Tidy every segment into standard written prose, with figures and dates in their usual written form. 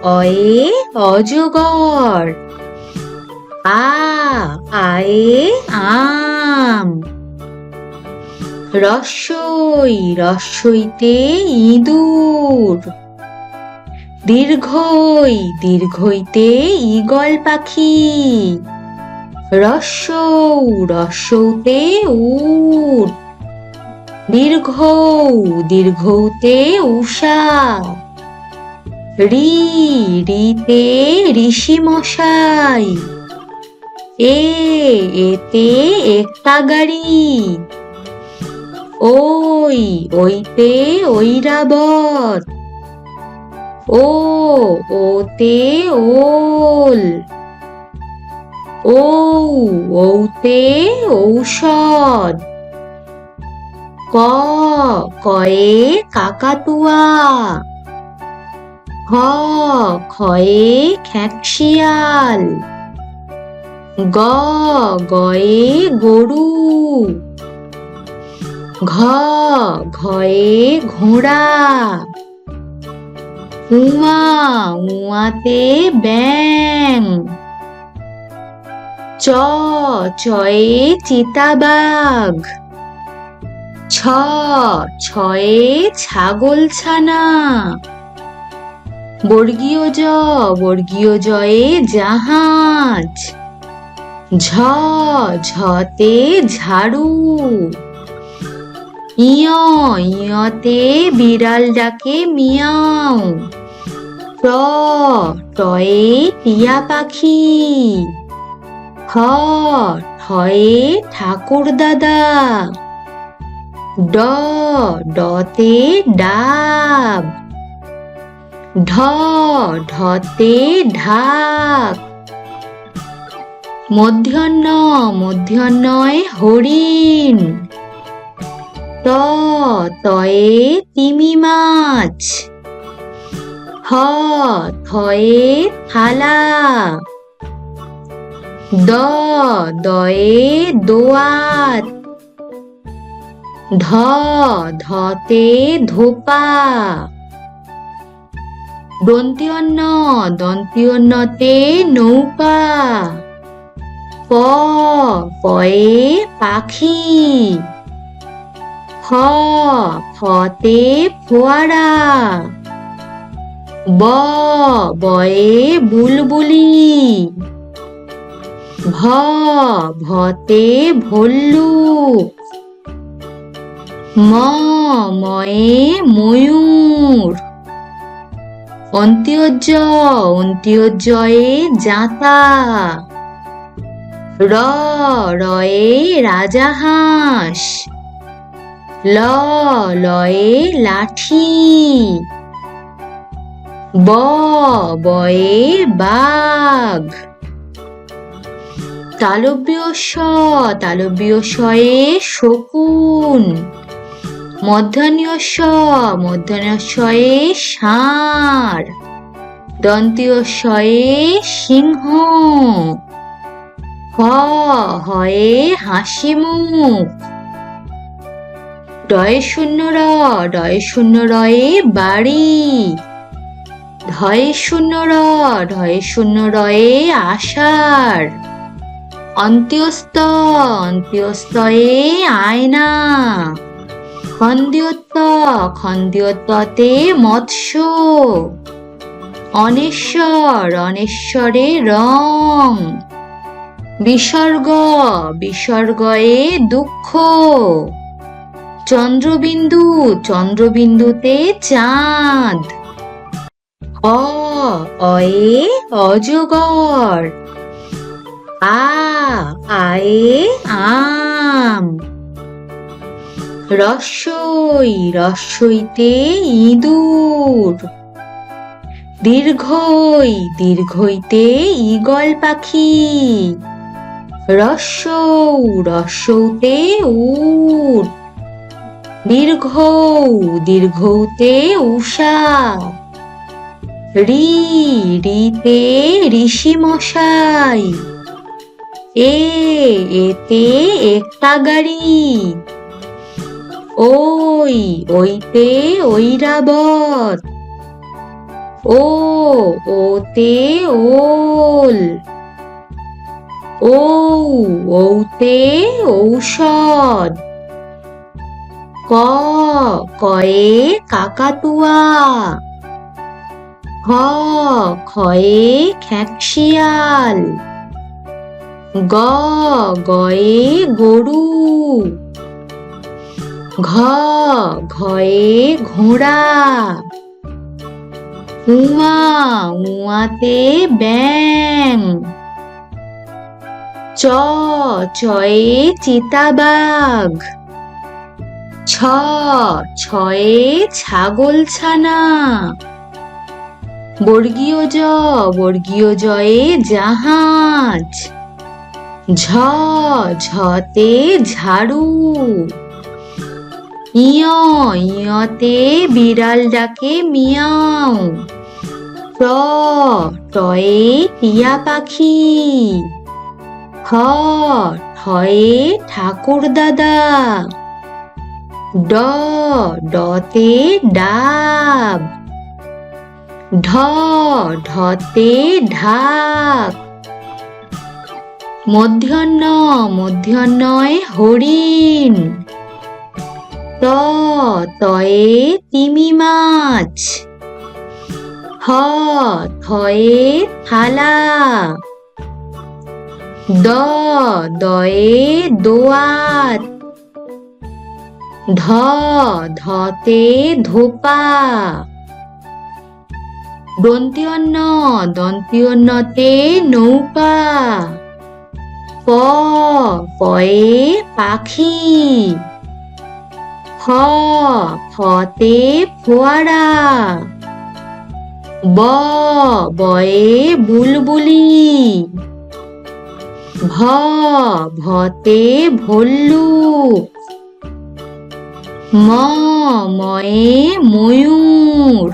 অয়ে অজগর। আয়ে আম। রস্বইতে ইঁদুর। দীর্ঘইতে ঈগল পাখি। রস্যৌতে উট। দীর্ঘৌতে উষা। রিতে ঋষি মশাই। এতে একটা গাড়ি। ওইতে ঐরাবত। ওতে ওল। ঔতে ঔষধ। কয়ে কাকাতুয়া। খয়ে খেঁকশিয়াল। গয়ে গরু। ঘয়ে ঘোড়া। উয়াতে ব্যাঙ। চয়ে চিতাবাঘ। ছয়ে ছাগলছানা। বর্গীয় জয়ে জাহাজ। ঝতে ঝাড়ু। ইয়তে বিড়াল ডাকে মিয়াও। টয়ে টিয়া পাখি। ঠয়ে ঠাকুর দাদা। ডতে ডাব। ঢতে ঢাক। মূর্ধন্যয়ে হরিণ। তয়ে তিমি মাছ। থয়ে থালা। দয়ে দোয়াত। ধতে ধোপা। দন্ত্যতে নৌকা। পয়ে পাখি। ফতে ফোয়ারা। বয়ে বুলবুলি। ভতে ভল্লুক। ময়ে ময়ূর। অন্ত্যজয়ে জাঁতা। রয়ে রাজাহাঁস। লয়ে লাঠি। বয়ে বাঘ। তালব্য শয়ে শকুন। মূর্ধন্যশয়ে ষাঁড়। দন্ত্যশয়ে সিংহ। হয়ে হাসিমুখ। ডয়ে শূন্য রয়ে বাড়ি। ধয়ে শূন্য রয়ে আষাঢ়। অন্ত্যস্তয়ে আয়না। খন্দ্যতে মৎস্য। অনেশ্বরে রং। বিসর্গয়ে দুঃখ। চন্দ্রবিন্দুতে চাঁদ। অয়ে অজগর। আয়ে আম। রস্যইতে ইঁদুর। দীর্ঘইতে ঈগল পাখি। রস্যৌতে উট। দীর্ঘৌতে উষা। রিতে ঋষি মশাই। এতে একটা গাড়ি। ওইতে ঐরাবত। ও, ওতে ওল। ঔ, ঔতে ঔষধ। ক, কয়ে কাকাতুয়া। খ, খয়ে খেঁকশিয়াল। গ, গয়ে গরু। ঘ, ঘয়ে ঘোড়া। উয়া, উয়াতে ব্যাঙ। চ, চয়ে চিতাবাঘ। ছ, ছয়ে ছাগলছানা। বর্গীয় জ, বর্গীয় জয়ে জাহাজ। ঝ, ঝতে ঝাড়ু। ইয়, ইয়তে বিড়াল ডাকে মিয়াও। ট, টয়ে টিয়া পাখি। ঠ, ঠয়ে ঠাকুর দাদা। ড, ডতে ডাব। ঢ, ঢতে ঢাক। মধ্যাহ্ন, মধ্যাহ্নয়ে হরিণ। ত, তয়ে তিমি মাছ। থ, থয়ে থালা। দ, দয়ে দোয়াত। ধ, ধতে ধোপা। দন্ত্যিয় ন, দন্ত্যিয় নতে নৌকা। প, পয়ে পাখি। ফ, ফতে ফোয়ারা। ব, বয়ে বুলবুলি। ভ, ভতে ভল্লুক। ম, ময়ে ময়ূর।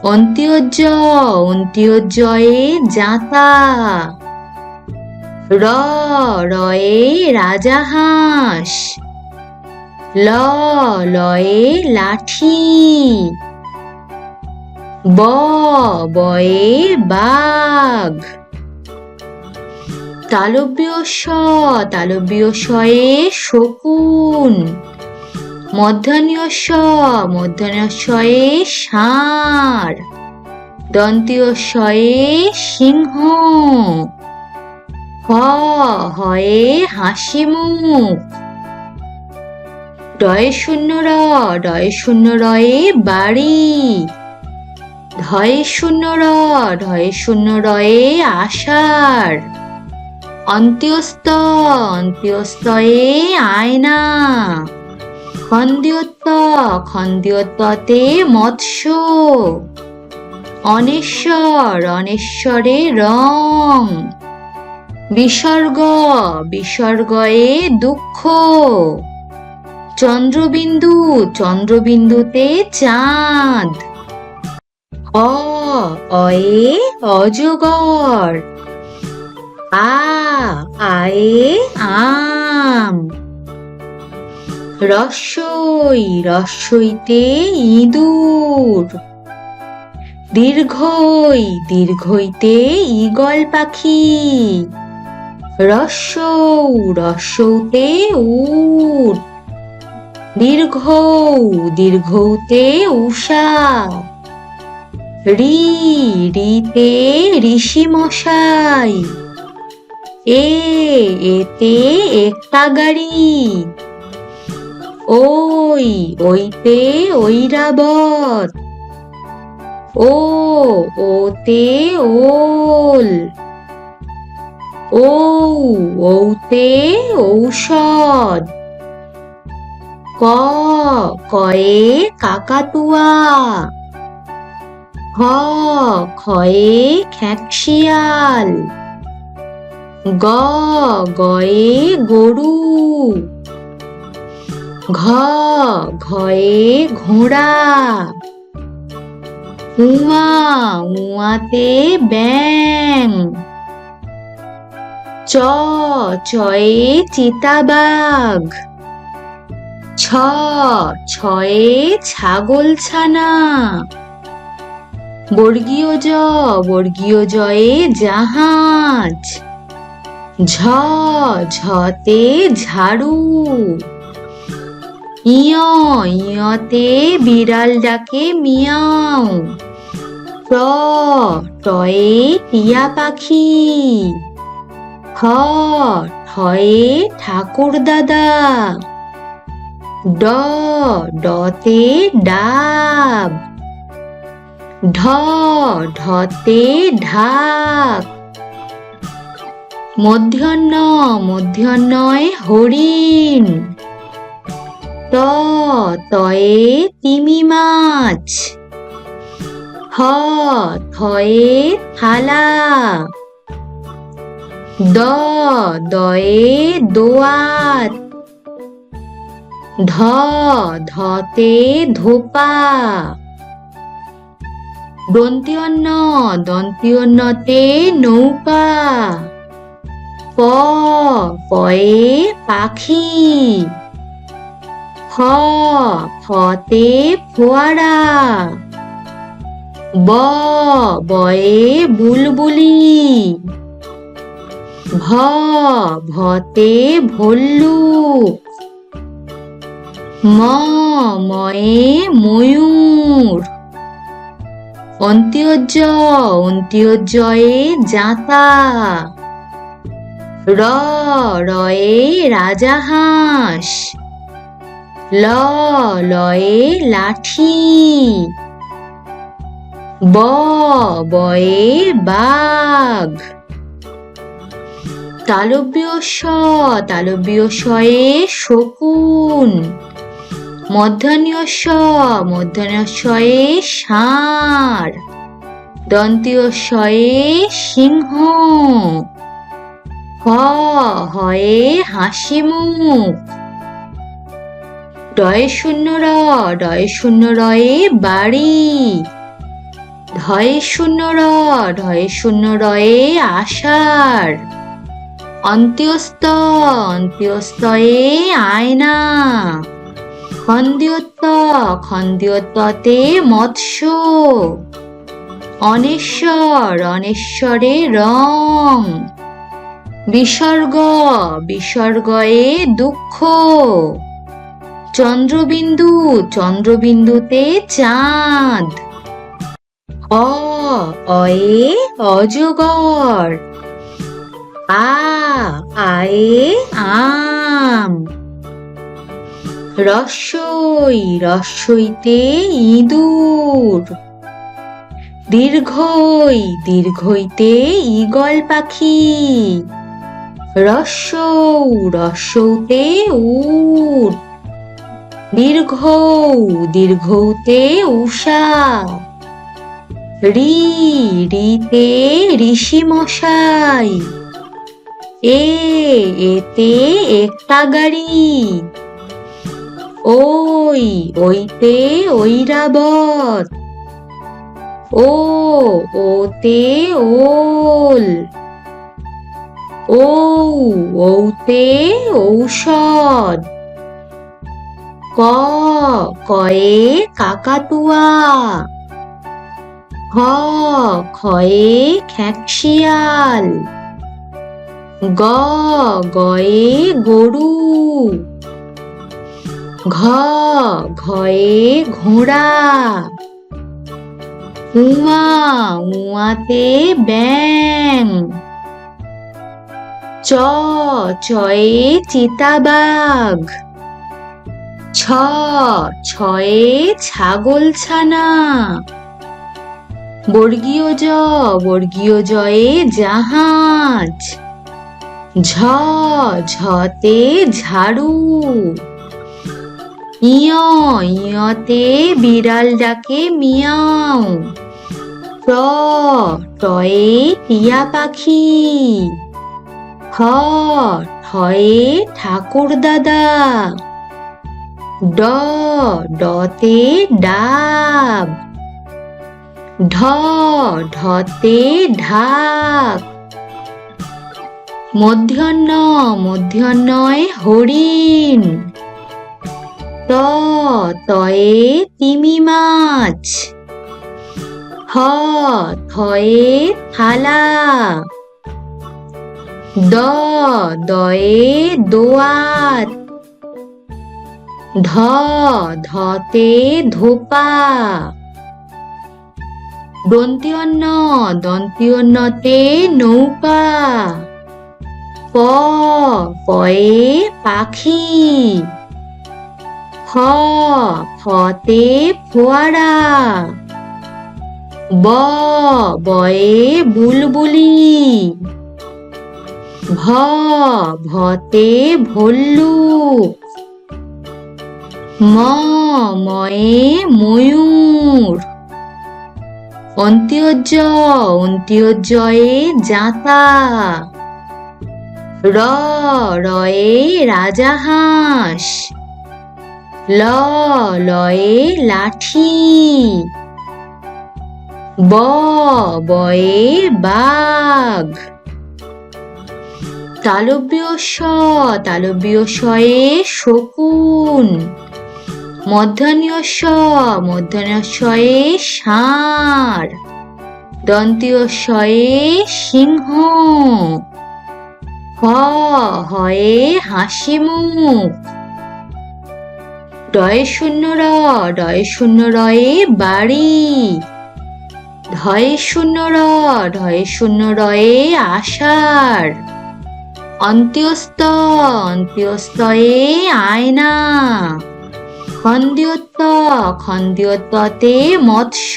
অন্ত্যজ, অন্ত্যজয়ে জাঁতা। র, রয়ে রাজাহাঁস। ল, লয়ে লাঠি। ব, বয়ে বাঘ। তালব্য শ, তালব্য শয়ে শকুন। মূর্ধন্য ষ, মূর্ধন্য শয়ে ষাঁড়। দন্ত্যিয় শয়ে সিংহ। হ, হয়ে হাসিমুখ। ডয়ে শূন্য র, ডয়ে শূন্য রয়ে বাড়ি। ধয়ে শূন্য র, ধয়ে শূন্য রয়ে আষাঢ়। অন্ত্যস্ত, অন্ত্যস্তয়ে আয়না। খন্দ্যোত, খন্দ্যোততে মৎস্য। অনেশ্বর, অনেশ্বরে রং। বিসর্গ, বিসর্গয়ে দুঃখ। চন্দ্রবিন্দু, চন্দ্রবিন্দুতে চাঁদ। অ, অয়ে অজগর। আ, আয়ে আম। রস্বই, রস্বইতে ইঁদুর। দীর্ঘই, দীর্ঘইতে ঈগল পাখি। রস্বৌ, রস্বৌতে উট। দীর্ঘৌ, দীর্ঘৌতে উষা। রি, রিতে ঋষি মশাই। এতে একটা গাড়ি। ওই, ওইতে ঐরাবত। ও, ওতে ওল। ঔ, ঔতে ঔষধ। ক, কয়ে কাকাতুয়া। খ, খয়ে খেঁকশিয়াল। গ, গয়ে গরু। ঘ, ঘয়ে ঘোড়া। উয়া, উয়াতে ব্যাঙ। চ, চয়ে চিতাবাঘ। ছ, ছয়ে ছাগলছানা। বর্গীয় জয়ে জাহাজ। ঝ ঝতে ঝাড়ু। ইয়তে বিড়াল ডাকে মিয়াও। টয়ে টিয়া পাখি। ঠয়ে ঠাকুর দাদা। ডতে ডাব। ঢতে ঢাক। মূর্ধন্যয়ে হরিণ। তয়ে তিমি মাছ। থয়ে থালা। দয়ে দোয়াত। ধতে ধোপা। দন্ত্যতে নৌকা। পয়ে পাখি। ফতে ফোয়ারা। বয়ে বুলবুলি। ভতে ভল্লুক। ময়ে ময়ূর। অন্ত্যোজয়ে জাঁতা। রয়ে রাজাহাঁস। লয়ে লাঠি। বয়ে বাঘ। তালব্য শয়ে শকুন। মূর্ধন্যশয়ে ষাঁড়। দন্ত্যশয়ে সিংহ। হয়ে হাসি মুখ। ডয়ে শূন্য রয়ে বাড়ি। ধয়ে শূন্য রয়ে আষাঢ়। অন্ত্যস্তয়ে আয়না। খন্দ্যোততে মৎস্য। অনেশ্বরে রং। বিসর্গয়ে দুঃখ। চন্দ্রবিন্দুতে চাঁদ। অয়ে অজগর। আয়ে আম। রস্বইতে ইঁদুর। দীর্ঘইতে ঈগল পাখি। রস্যৌতে উট। দীর্ঘৌতে উষা। রিতে ঋষি মশাই। এতে একটা গাড়ি। ওইতে ঐরাবত। ওতে ওল। ঔতে ঔষধ। কয়ে কাকাতুয়া। খয়ে খেঁকশিয়াল। গয়ে গরু। ঘয়ে ঘোড়া। উয়াতে ব্যাঙ। চয়ে চিতাবাঘ। ছয়ে ছাগলছানা। বর্গীয় জয়ে জাহাজ। ঝতে ঝাড়ু। ইয়তে বিড়াল ডাকে মিয়াও। টয়ে টিয়া পাখি। ঠয়ে ঠাকুর দাদা। ডতে ডাব। ঢতে ঢাক। মূর্ধন্যয়ে হরিণ। তয়ে তিমি মাছ। হ থয়ে থালা, দ দয়ে দোয়াত, ধ ধতে ধোপা, দন্ত্যিয় নতে নৌকা, প পয়ে পাখি, ফ ফতে ফোয়ারা, ব বয়ে বুলবুলি, ভ ভতে ভল্লুক, ম ময়ে ময়ূর, অন্ত্যজয়ে জাঁতা, র রয়ে রাজাহাঁস, ল লয়ে লাঠি, ব বয়ে বাঘ, তালব্য শয়ে শকুন, মূর্ধন্য শয়ে ষাঁড়, দন্ত্যিয় শয়ে সিংহ, হ হয়ে হাসিমুখ, ডয়ে শূন্য রয়ে বাড়ি, ধয়ে শূন্য রয়ে আষাঢ়, অন্ত্যস্তয়ে আয়না, খন্দ্যোততে মৎস্য,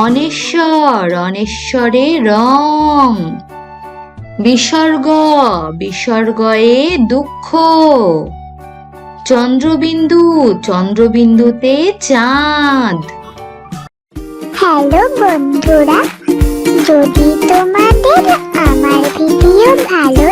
অনেশ্বরে রং, বিসর্গয়ে দুঃখ, চন্দ্রবিন্দুতে চাঁদ। হ্যালো বন্ধুরা, যদি তোমাদের আমার ভিডিও ভালো